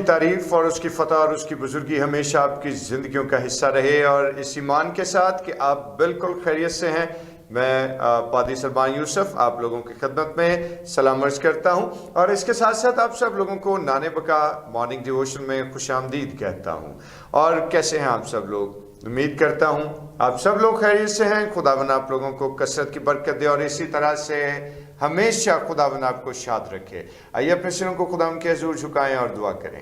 تعریف اور اس کی فتح اور اس کی بزرگی ہمیشہ آپ کی زندگیوں کا حصہ رہے، اور اس ایمان کے ساتھ کہ آپ بالکل خیریت سے ہیں، میں پادری سلمان یوسف آپ لوگوں کی خدمت میں سلام عرض کرتا ہوں، اور اس کے ساتھ ساتھ آپ سب لوگوں کو نانے بکا مارننگ ڈیووشن میں خوش آمدید کہتا ہوں۔ اور کیسے ہیں آپ سب لوگ؟ امید کرتا ہوں آپ سب لوگ خیریت سے ہیں۔ خداوند آپ لوگوں کو کثرت کی برکت دے اور اسی طرح سے ہمیشہ خداوند آپ کو شاد رکھے۔ آئیے اپنے سروں کو خداوند کے حضور جھکائیں اور دعا کریں۔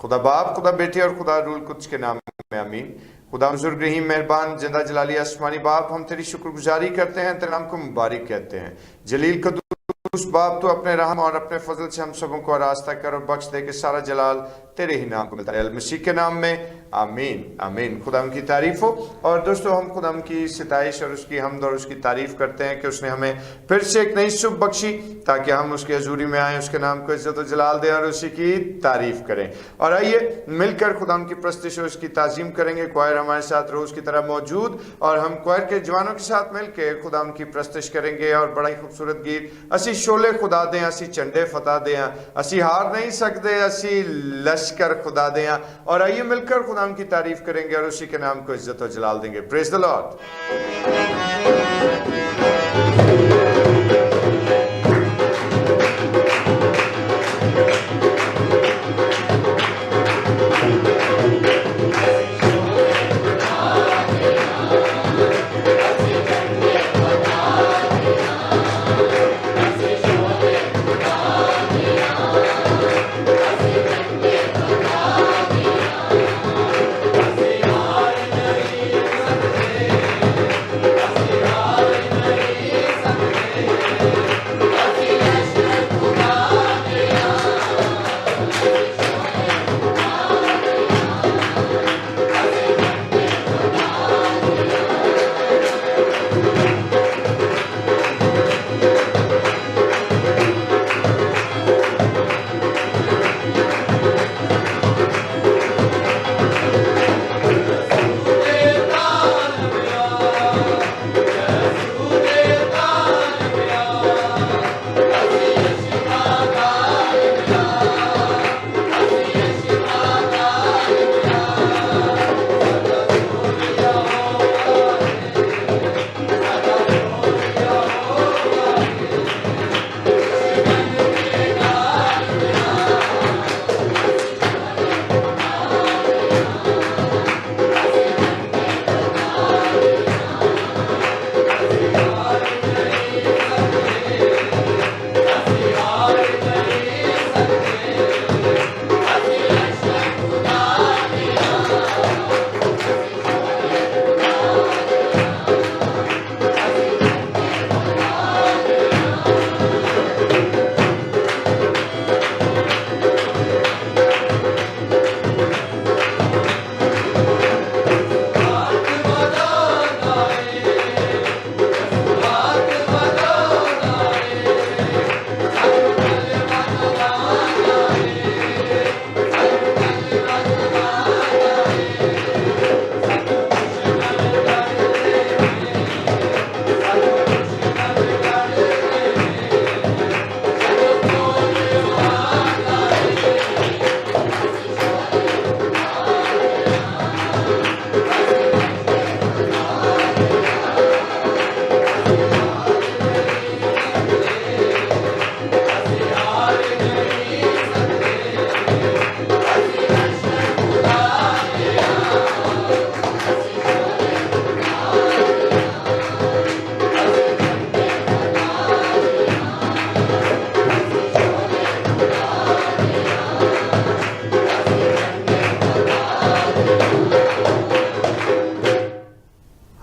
خدا باپ، خدا بیٹے اور خدا روح القدس کے نام میں آمین۔ خدا بزرگ رحیم مہربان زندہ جلالی آسمانی باپ، ہم تیری شکر گزاری کرتے ہیں، تیرے نام کو مبارک کہتے ہیں۔ جلیل قدوس باپ، تو اپنے رحم اور اپنے فضل سے ہم سبوں کو آراستہ کر اور بخش دے کہ سارا جلال تیرے ہی نام کو ملتا ہے، المسیح کے نام میں آمین آمین۔ خدا ان کی تعریف ہو۔ اور دوستو، ہم خدا ان کی ستائش اور اس کی حمد اور اس کی تعریف کرتے ہیں کہ اس نے ہمیں پھر سے ایک نئی صبح بخشی تاکہ ہم اس کی حضوری میں آئیں، اس کے نام کو عزت و جلال دیں اور اسی کی تعریف کریں۔ اور آئیے مل کر خدا ان کی پرستش اور اس کی تعظیم کریں گے۔ کوائر ہمارے ساتھ روز کی طرح موجود، اور ہم کوائر کے جوانوں کے ساتھ مل کے خدا ان کی پرستش کریں گے، اور بڑا ہی خوبصورت گیت اسی شعلے خدا دیں، اسی چنڈے فتح دیں، اسی ہار نہیں سکتے، اسی لشکر خدا دیں۔ اور آئیے مل کر خدا ان کی تعریف کریں گے اور اسی کے نام کو عزت و جلال دیں گے۔ پریز دی لارڈ۔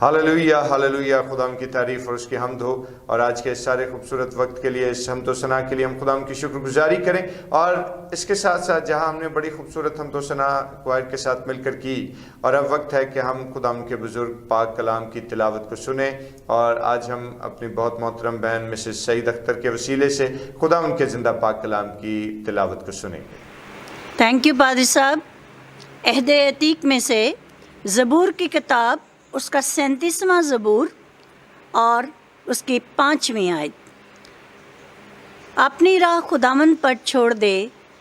ہاللویہ ہاللویہ، خدا ان کی تعریف اور اس کی حمد ہو۔ اور آج کے اس سارے خوبصورت وقت کے لیے، اس حمد و ثنا کے لیے ہم خدا ان کی شکر گزاری کریں، اور اس کے ساتھ ساتھ جہاں ہم نے بڑی خوبصورت حمد و ثنا کوائر کے ساتھ مل کر کی، اور اب وقت ہے کہ ہم خدا ان کے بزرگ پاک کلام کی تلاوت کو سنیں۔ اور آج ہم اپنی بہت محترم بہن مسز سعید اختر کے وسیلے سے خدا ان کے زندہ پاک کلام کی تلاوت کو سنیں گے۔ تھینک یو پادری صاحب۔ عہد عتیق میں سے زبور کی کتاب، اس کا 37واں زبور اور اس کی 5ویں آیت۔ اپنی راہ خداوند پر چھوڑ دے،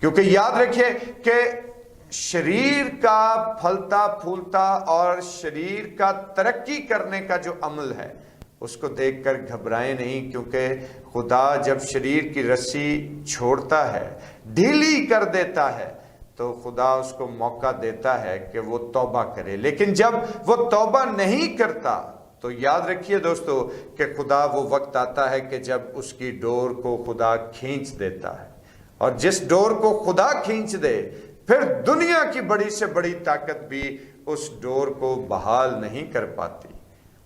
کیونکہ یاد رکھیے کہ شریر کا پھلتا پھولتا اور شریر کا ترقی کرنے کا جو عمل ہے اس کو دیکھ کر گھبرائیں نہیں، کیونکہ خدا جب شریر کی رسی چھوڑتا ہے، ڈھیلی کر دیتا ہے، تو خدا اس کو موقع دیتا ہے کہ وہ توبہ کرے۔ لیکن جب وہ توبہ نہیں کرتا تو یاد رکھیے دوستو کہ خدا وہ وقت آتا ہے کہ جب اس کی ڈور کو خدا کھینچ دیتا ہے، اور جس ڈور کو خدا کھینچ دے پھر دنیا کی بڑی سے بڑی طاقت بھی اس ڈور کو بحال نہیں کر پاتی۔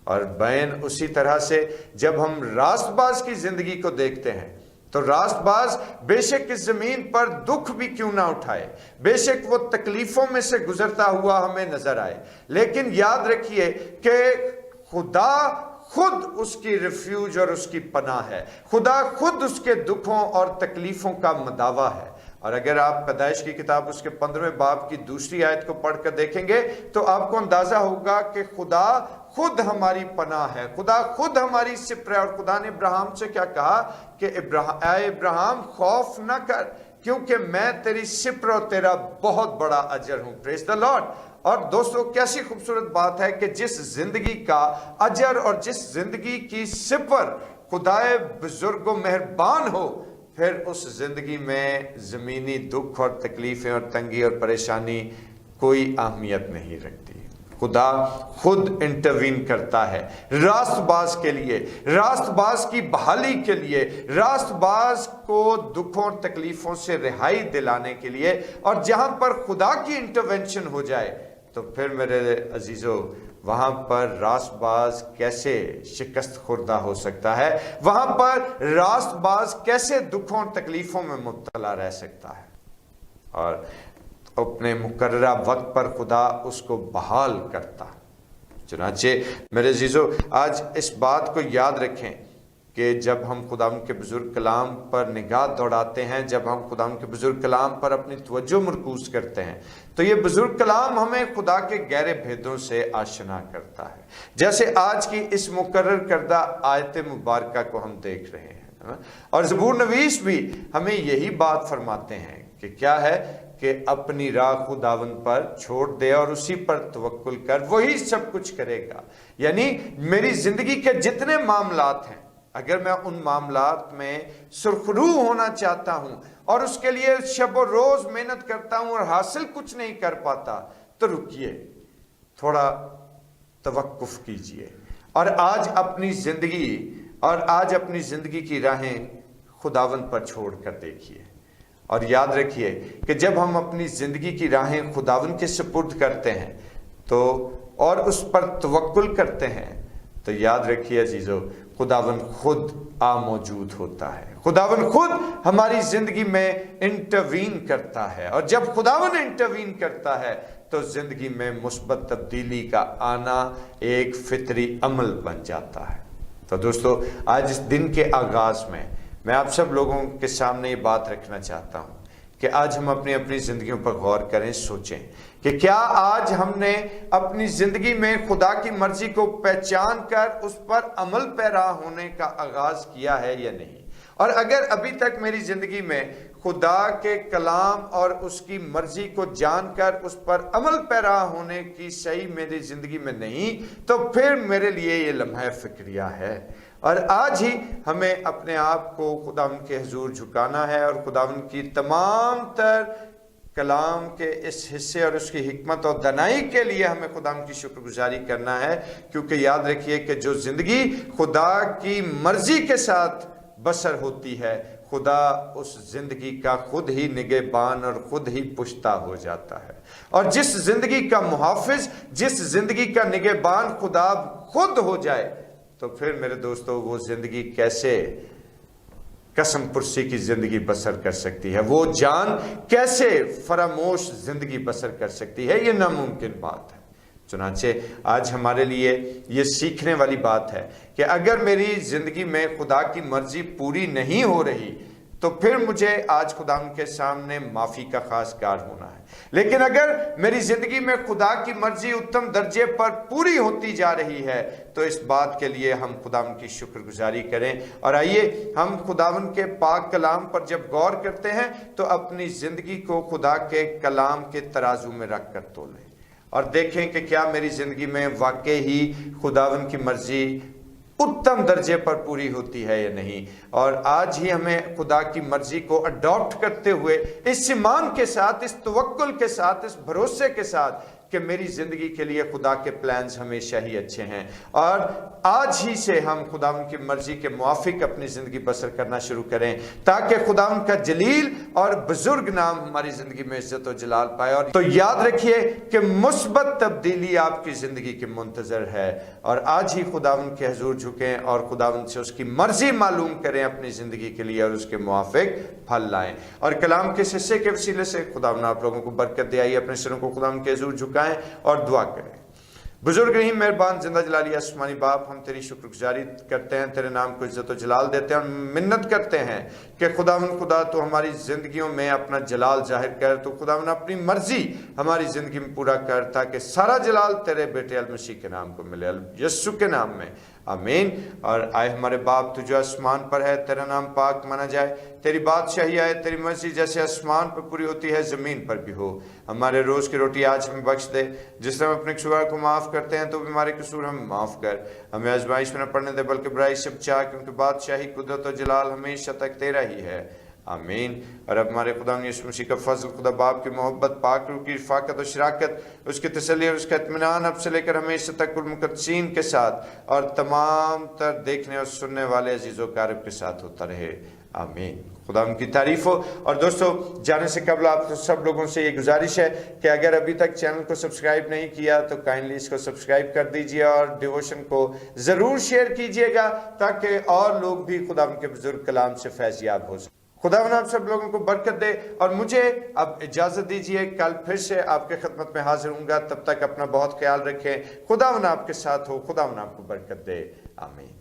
اور بین اسی طرح سے جب ہم راست باز کی زندگی کو دیکھتے ہیں تو راست باز بے شک اس زمین پر دکھ بھی کیوں نہ اٹھائے، بے شک وہ تکلیفوں میں سے گزرتا ہوا ہمیں نظر آئے، لیکن یاد رکھیے کہ خدا خود اس کی ریفیوج اور اس کی پناہ ہے، خدا خود اس کے دکھوں اور تکلیفوں کا مداوا ہے۔ اور اگر آپ پیدائش کی کتاب اس کے 15ویں باب کی دوسری آیت کو پڑھ کر دیکھیں گے تو آپ کو اندازہ ہوگا کہ خدا خود ہماری پناہ ہے، خدا خود ہماری سپر ہے۔ اور خدا نے ابراہیم سے کیا کہا کہ اے ابراہیم خوف نہ کر، کیونکہ میں تیری سپر اور تیرا بہت بڑا اجر ہوں۔ پریز دی لارڈ۔ اور دوستو کیسی خوبصورت بات ہے کہ جس زندگی کا اجر اور جس زندگی کی سپر خدائے بزرگ و مہربان ہو، پھر اس زندگی میں زمینی دکھ اور تکلیفیں اور تنگی اور پریشانی کوئی اہمیت نہیں رکھتی۔ خدا خود انٹروین کرتا ہے راست باز کے لیے، راست باز کی بحالی کے لیے، راست باز کو دکھوں اور تکلیفوں سے رہائی دلانے کے لیے۔ اور جہاں پر خدا کی انٹرونشن ہو جائے تو پھر میرے عزیزو وہاں پر راست باز کیسے شکست خوردہ ہو سکتا ہے، وہاں پر راست باز کیسے دکھوں اور تکلیفوں میں مبتلا رہ سکتا ہے، اور اپنے مقررہ وقت پر خدا اس کو بحال کرتا۔ چنانچہ میرے عزیزو آج اس بات کو یاد رکھیں کہ جب ہم خداوند کے بزرگ کلام پر نگاہ دوڑاتے ہیں، جب ہم خداوند کے بزرگ کلام پر اپنی توجہ مرکوز کرتے ہیں تو یہ بزرگ کلام ہمیں خدا کے گہرے بھیدوں سے آشنا کرتا ہے، جیسے آج کی اس مقرر کردہ آیت مبارکہ کو ہم دیکھ رہے ہیں۔ اور زبور نویس بھی ہمیں یہی بات فرماتے ہیں کہ کیا ہے کہ اپنی راہ خداوند پر چھوڑ دے اور اسی پر توکل کر، وہی سب کچھ کرے گا۔ یعنی میری زندگی کے جتنے معاملات ہیں، اگر میں ان معاملات میں سرخرو ہونا چاہتا ہوں اور اس کے لیے شب و روز محنت کرتا ہوں اور حاصل کچھ نہیں کر پاتا، تو رکیے، تھوڑا توقف کیجئے اور آج اپنی زندگی کی راہیں خداوند پر چھوڑ کر دیکھیے۔ اور یاد رکھیے کہ جب ہم اپنی زندگی کی راہیں خداوند کے سپرد کرتے ہیں تو اور اس پر توکل کرتے ہیں تو یاد رکھیے عزیزو خداوند خود موجود ہوتا ہے، خداوند خود ہماری زندگی میں انٹروین کرتا ہے، اور جب خداوند انٹروین کرتا ہے تو زندگی میں مثبت تبدیلی کا آنا ایک فطری عمل بن جاتا ہے۔ تو دوستو آج اس دن کے آغاز میں آپ سب لوگوں کے سامنے یہ بات رکھنا چاہتا ہوں کہ آج ہم اپنی زندگیوں پر غور کریں، سوچیں کہ کیا آج ہم نے اپنی زندگی میں خدا کی مرضی کو پہچان کر اس پر عمل پیرا ہونے کا آغاز کیا ہے یا نہیں۔ اور اگر ابھی تک میری زندگی میں خدا کے کلام اور اس کی مرضی کو جان کر اس پر عمل پیرا ہونے کی صحیح میری زندگی میں نہیں، تو پھر میرے لیے یہ لمحہ فکریہ ہے۔ اور آج ہی ہمیں اپنے آپ کو خداوند کے حضور جھکانا ہے اور خداوند کی تمام تر کلام کے اس حصے اور اس کی حکمت اور دانائی کے لیے ہمیں خداوند کی شکر گزاری کرنا ہے، کیونکہ یاد رکھیے کہ جو زندگی خدا کی مرضی کے ساتھ بسر ہوتی ہے، خدا اس زندگی کا خود ہی نگہبان اور خود ہی پشتہ ہو جاتا ہے۔ اور جس زندگی کا محافظ، جس زندگی کا نگہبان خدا خود ہو جائے تو پھر میرے دوستو وہ زندگی کیسے قسم پرسی کی زندگی بسر کر سکتی ہے، وہ جان کیسے فراموش زندگی بسر کر سکتی ہے؟ یہ ناممکن بات ہے۔ چنانچہ آج ہمارے لیے یہ سیکھنے والی بات ہے کہ اگر میری زندگی میں خدا کی مرضی پوری نہیں ہو رہی تو پھر مجھے آج خداوند کے سامنے معافی کا خاص کار ہونا ہے۔ لیکن اگر میری زندگی میں خدا کی مرضی اتم درجے پر پوری ہوتی جا رہی ہے تو اس بات کے لیے ہم خداوند کی شکر گزاری کریں، اور آئیے ہم خداوند کے پاک کلام پر جب غور کرتے ہیں تو اپنی زندگی کو خدا کے کلام کے ترازو میں رکھ کر تولیں اور دیکھیں کہ کیا میری زندگی میں واقع ہی خداوند کی مرضی اتم درجے پر پوری ہوتی ہے یا نہیں۔ اور آج ہی ہمیں خدا کی مرضی کو اڈاپٹ کرتے ہوئے اس ایمان کے ساتھ، اس توکل کے ساتھ، اس بھروسے کے ساتھ کہ میری زندگی کے لیے خدا کے پلانز ہمیشہ ہی اچھے ہیں، اور آج ہی سے ہم خداوند کی مرضی کے موافق اپنی زندگی بسر کرنا شروع کریں تاکہ خداوند کا جلیل اور بزرگ نام ہماری زندگی میں عزت و جلال پائے۔ اور تو یاد رکھیے کہ مثبت تبدیلی آپ کی زندگی کے منتظر ہے، اور آج ہی خداوند کے حضور جھکیں اور خداوند سے اس کی مرضی معلوم کریں اپنی زندگی کے لیے اور اس کے موافق پھل لائیں۔ اور کلام کے حصے کے وسیلے سے خداوند آپ لوگوں کو برکت دے۔ آئیے اپنے سروں کو خداوند کے حضور جھکائیں اور دعا کریں۔ بزرگ رحیم مہربان زندہ جلالی آسمانی باپ، ہم تیری شکر گزاری کرتے ہیں، تیرے نام کو عزت و جلال دیتے ہیں اور منت کرتے ہیں کہ خداوند خدا تو ہماری زندگیوں میں اپنا جلال ظاہر کر، تو خداوند اپنی مرضی ہماری زندگی میں پورا کر تاکہ سارا جلال تیرے بیٹے المسیح کے نام کو ملے، یسوع کے نام میں آمین۔ اور آئے ہمارے باپ تو جو آسمان پر ہے، تیرا نام پاک مانا جائے، تیری بادشاہی آئے، تیری مرضی جیسے آسمان پر پوری ہوتی ہے زمین پر بھی ہو۔ ہمارے روز کی روٹی آج ہمیں بخش دے، جس طرح ہم اپنے قصور کو معاف کرتے ہیں تو بھی ہمارے قصور ہمیں معاف کر، ہمیں آزمائش میں نہ پڑنے دے بلکہ برائی سے بچا، کیونکہ بادشاہی قدرت و جلال ہمیشہ تک تیرا ہی ہے آمین۔ اور اب ہمارے خدا یسوع مسیح کا فضل، خدا باپ کی محبت، پاک روح کی رفاقت و شراکت، اس کی تسلی اور اس کا اطمینان اب سے لے کر ہمیشہ تک کل مقدسین کے ساتھ اور تمام تر دیکھنے اور سننے والے عزیز و اقارب کے ساتھ ہوتا رہے آمین۔ خدا ان کی تعریف ہو۔ اور دوستو جانے سے قبل آپ سب لوگوں سے یہ گزارش ہے کہ اگر ابھی تک چینل کو سبسکرائب نہیں کیا تو کائنڈلی اس کو سبسکرائب کر دیجئے اور ڈیووشن کو ضرور شیئر کیجئے گا تاکہ اور لوگ بھی خدا ان کے بزرگ کلام سے فیض یاب ہو سکیں۔ خدا آپ سب لوگوں کو برکت دے، اور مجھے اب اجازت دیجئے، کل پھر سے آپ کے خدمت میں حاضر ہوں گا، تب تک اپنا بہت خیال رکھیں، خدا آپ کے ساتھ ہو، خدا آپ کو برکت دے آمین۔